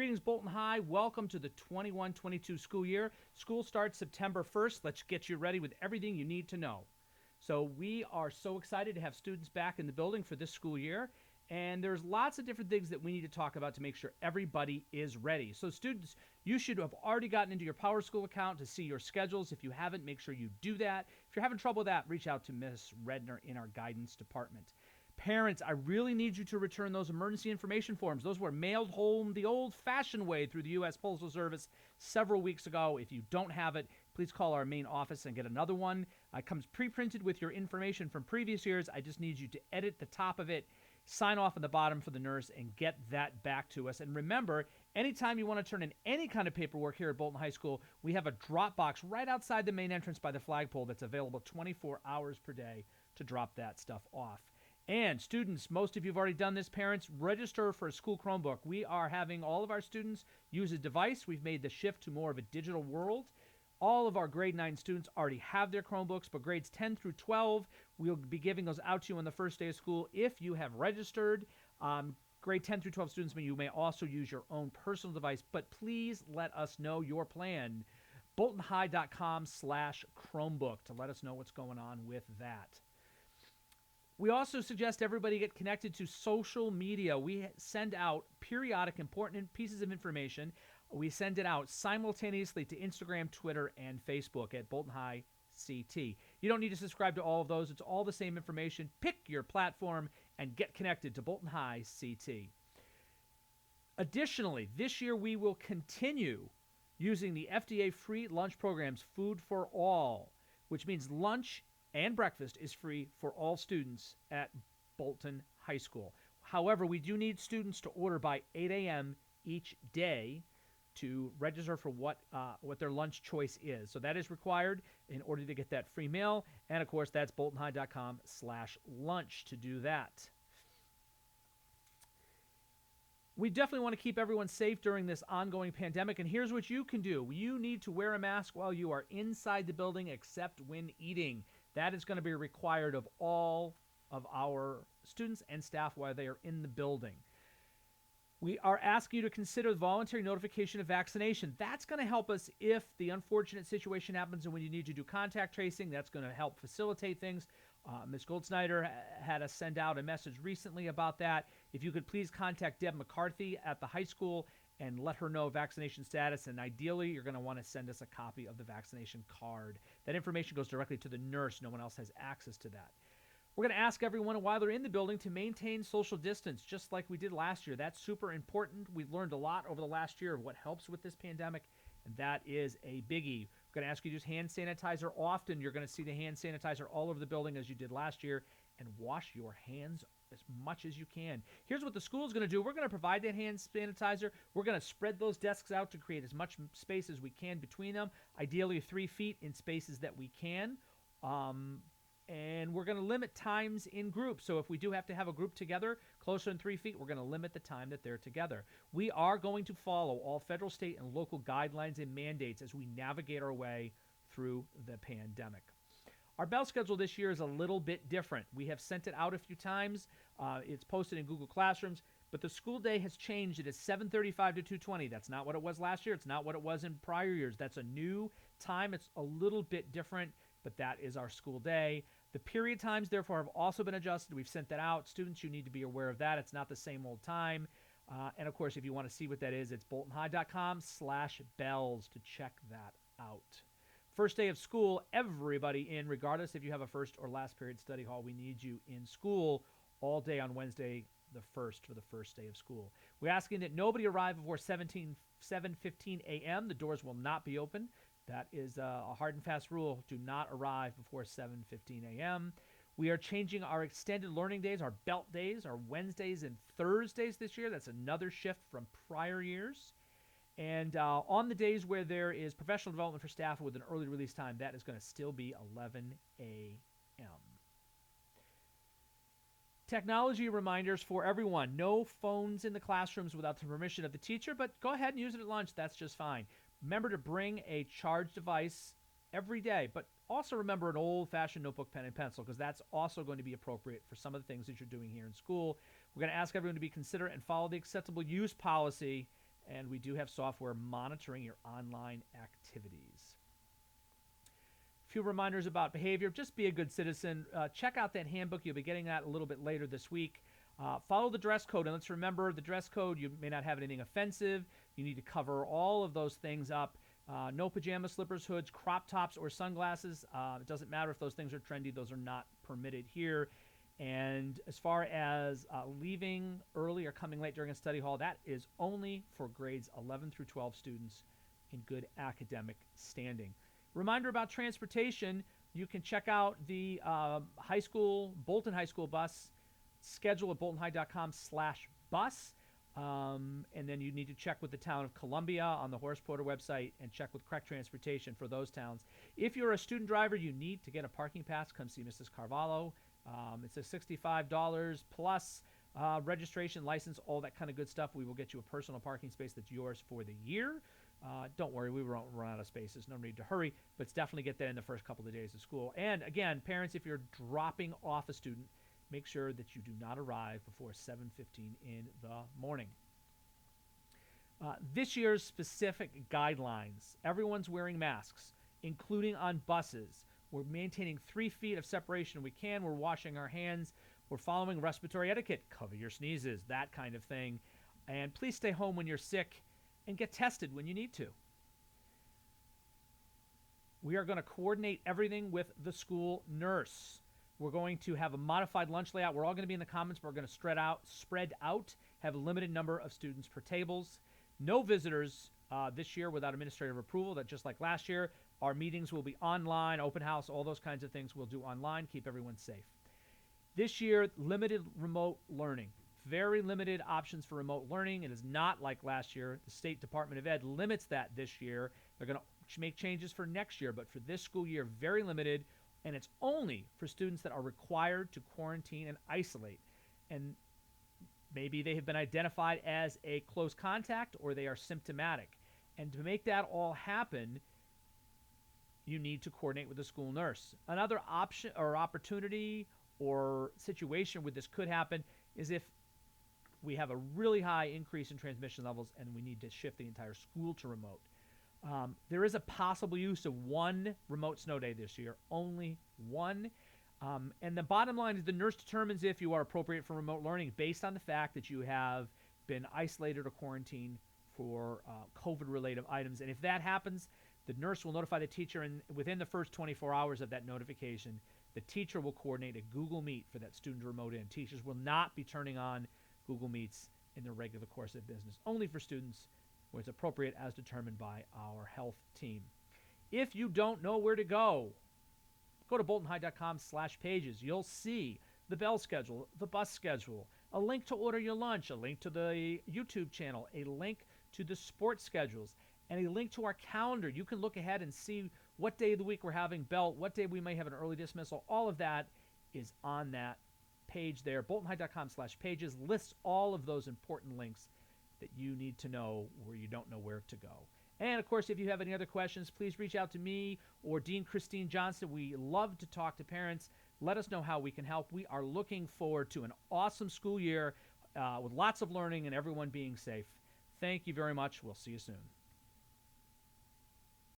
Greetings, Bolton High. Welcome to the 21-22 school year. School starts September 1st. Let's get you ready with everything you need to know. So we are so excited to have students back in the building for this school year. And there's lots of different things that we need to talk about to make sure everybody is ready. So students, you should have already gotten into your Power School account to see your schedules. If you haven't, make sure you do that. If you're having trouble with that, reach out to Miss Redner in our guidance department. Parents, I really need you to return those emergency information forms. Those were mailed home the old-fashioned way through the U.S. Postal Service several weeks ago. If you don't have it, please call our main office and get another one. It comes pre-printed with your information from previous years. I just need you to edit the top of it, sign off on the bottom for the nurse, and get that back to us. And remember, anytime you want to turn in any kind of paperwork here at Bolton High School, we have a drop box right outside the main entrance by the flagpole that's available 24 hours per day to drop that stuff off. And students, most of you have already done this. Parents, register for a school Chromebook. We are having all of our students use a device. We've made the shift to more of a digital world. All of our grade 9 students already have their Chromebooks, but grades 10 through 12, we'll be giving those out to you on the first day of school if you have registered. Grade 10 through 12 students, you may also use your own personal device, but please let us know your plan. BoltonHigh.com/Chromebook to let us know what's going on with that. We also suggest everybody get connected to social media. We send out periodic important pieces of information. We send it out simultaneously to Instagram, Twitter, and Facebook at Bolton High CT. You don't need to subscribe to all of those. It's all the same information. Pick your platform and get connected to Bolton High CT. Additionally, this year we will continue using the FDA-free lunch programs Food for All, which means lunch and breakfast is free for all students at Bolton High School. However, we do need students to order by 8 a.m. each day to register for what their lunch choice is. So that is required in order to get that free meal. And, of course, that's boltonhigh.com/lunch to do that. We definitely want to keep everyone safe during this ongoing pandemic, and here's what you can do. You need to wear a mask while you are inside the building except when eating. That is going to be required of all of our students and staff while they are in the building. We are asking you to consider the voluntary notification of vaccination. That's going to help us if the unfortunate situation happens and when you need to do contact tracing. That's going to help facilitate things. Ms. Goldsnyder had us send out a message recently about that. If you could please contact Deb McCarthy at the high school and let her know vaccination status, and ideally you're going to want to send us a copy of the vaccination card. That information goes directly to the nurse. No one else has access to that. We're going to ask everyone while they're in the building to maintain social distance, just like we did last year. That's super important. We've learned a lot over the last year of what helps with this pandemic, and that is a biggie. We're going to ask you to use hand sanitizer often. You're going to see the hand sanitizer all over the building as you did last year, and wash your hands as much as you can. Here's what the school is going to do. We're going to provide that hand sanitizer. We're going to spread those desks out to create as much space as we can between them, ideally 3 feet in spaces that we can. And we're going to limit times in groups. So if we do have to have a group together closer than 3 feet, we're going to limit the time that they're together. We are going to follow all federal, state, and local guidelines and mandates as we navigate our way through the pandemic. Our bell schedule this year is a little bit different. We have sent it out a few times. It's posted in Google Classrooms, but the school day has changed. It is 7:35 to 2:20. That's not what it was last year. It's not what it was in prior years. That's a new time. It's a little bit different, but that is our school day. The period times, therefore, have also been adjusted. We've sent that out. Students, you need to be aware of that. It's not the same old time. And, of course, if you want to see what that is, it's boltonhigh.com/bells to check that out. First day of school, everybody in, regardless if you have a first or last period study hall, we need you in school all day on Wednesday, the 1st, for the first day of school. We're asking that nobody arrive before 7:15 a.m. The doors will not be open. That is a hard and fast rule. Do not arrive before 7:15 a.m. We are changing our extended learning days, our belt days, our Wednesdays and Thursdays this year. That's another shift from prior years. And on the days where there is professional development for staff with an early release time, that is going to still be 11 a.m. Technology reminders for everyone. No phones in the classrooms without the permission of the teacher, but go ahead and use it at lunch. That's just fine. Remember to bring a charged device every day, but also remember an old-fashioned notebook, pen, and pencil, because that's also going to be appropriate for some of the things that you're doing here in school. We're going to ask everyone to be considerate and follow the acceptable use policy And we do have software monitoring your online activities. A few reminders about behavior. Just be a good citizen. Check out that handbook. You'll be getting that a little bit later this week. Follow the dress code. And let's remember the dress code. You may not have anything offensive. You need to cover all of those things up. No pajamas, slippers, hoods, crop tops, or sunglasses. It doesn't matter if those things are trendy. Those are not permitted here. And as far as leaving early or coming late during a study hall, that is only for grades 11 through 12 students in good academic standing. Reminder about transportation, you can check out the Bolton High School bus schedule at boltonhigh.com/bus. And then you need to check with the town of Columbia on the Horace Porter website and check with Correct Transportation for those towns. If you're a student driver, you need to get a parking pass. Come see Mrs. Carvalho. It's a $65 plus registration, license, all that kind of good stuff. We will get you a personal parking space that's yours for the year. Don't worry, we won't run out of spaces. No need to hurry, but it's definitely get that in the first couple of days of school. And again, parents, if you're dropping off a student, make sure that you do not arrive before 7:15 in the morning. This year's specific guidelines. Everyone's wearing masks, including on buses. We're maintaining 3 feet of separation we can. We're washing our hands. We're following respiratory etiquette. Cover your sneezes, that kind of thing. And please stay home when you're sick and get tested when you need to. We are going to coordinate everything with the school nurse. We're going to have a modified lunch layout. We're all going to be in the commons, but we're going to spread out, have a limited number of students per tables. No visitors this year without administrative approval. That just like last year, our meetings will be online, open house, all those kinds of things we'll do online, keep everyone safe. This year, limited remote learning. Very limited options for remote learning. It is not like last year. The State Department of Ed limits that this year. They're going to make changes for next year, but for this school year, very limited, and it's only for students that are required to quarantine and isolate. And maybe they have been identified as a close contact or they are symptomatic. And to make that all happen, you need to coordinate with the school nurse. Another option or opportunity or situation where this could happen is if we have a really high increase in transmission levels and we need to shift the entire school to remote. There is a possible use of 1 remote snow day this year, only 1. And the bottom line is the nurse determines if you are appropriate for remote learning based on the fact that you have been isolated or quarantined for COVID-related items. And if that happens, the nurse will notify the teacher, and within the first 24 hours of that notification, the teacher will coordinate a Google Meet for that student to remote in. Teachers will not be turning on Google Meets in the regular course of business, only for students where it's appropriate as determined by our health team. If you don't know where to go to boltonhigh.com/pages. You'll see the bell schedule, the bus schedule, a link to order your lunch, a link to the YouTube channel, a link to the sports schedules, and a link to our calendar. You can look ahead and see what day of the week we're having belt, what day we may have an early dismissal. All of that is on that page there. boltonhigh.com/pages lists all of those important links that you need to know where you don't know where to go. And, of course, if you have any other questions, please reach out to me or Dean Christine Johnson. We love to talk to parents. Let us know how we can help. We are looking forward to an awesome school year with lots of learning and everyone being safe. Thank you very much. We'll see you soon.